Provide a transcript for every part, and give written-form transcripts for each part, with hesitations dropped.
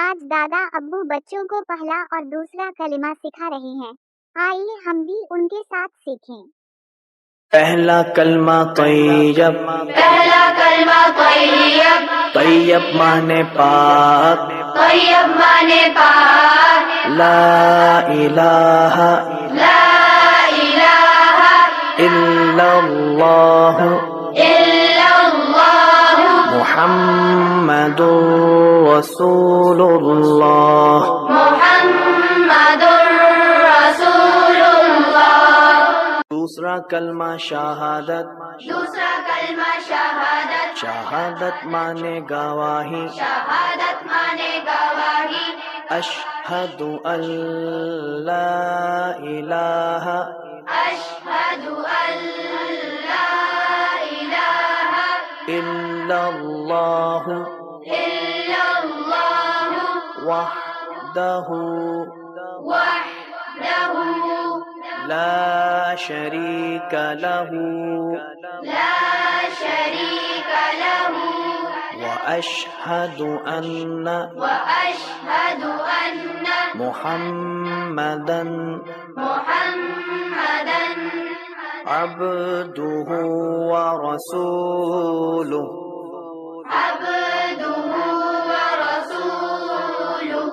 آج دادا ابو بچوں کو پہلا اور دوسرا کلمہ سکھا رہے ہیں، آئیے ہم بھی ان کے ساتھ سیکھیں۔ پہلا کلمہ طیب، پہلا کلمہ طیب، طیب مانے پاک، طیب مانے پاک، لا الہ لا الہ الا اللہ الا اللہ محمد رسول اللہ۔ محمد رسول اللہ۔ دوسرا کلمہ شہادت، دوسرا کلمہ شہادت، شہادت مانے گواہی، شہادت مانے گواہی، اشہد ان لا الہ اشہد ان لا الہ الا اللہ الا اللہ وحدہ وحدہ لا شریک لہ لا شریک لہ واشہد ان واشہد ان محمدا محمدا عبدہ ورسولہ۔ عبدہ ورسولہ۔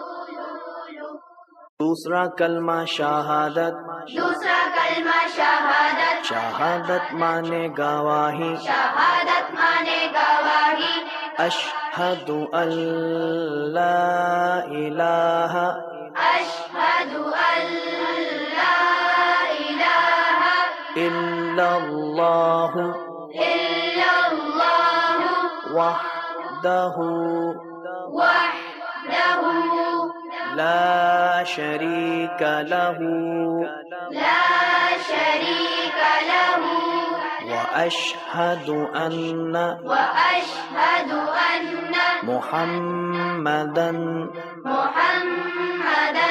دوسرا کلمہ شہادت، دوسرا کلمہ شہادت، شہادت مانے گواہی، شہادت مانے گواہی، اشہد ان لا الہ اشہد ان لا الہ الا اللہ الا اللہ وحدہ وحدہ لا شریک لہ لا شریک لہ واشہد ان واشہد ان محمدا محمدا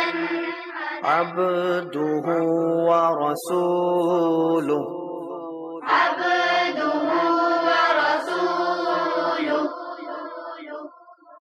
عبدہ ورسولہ۔ عبدہ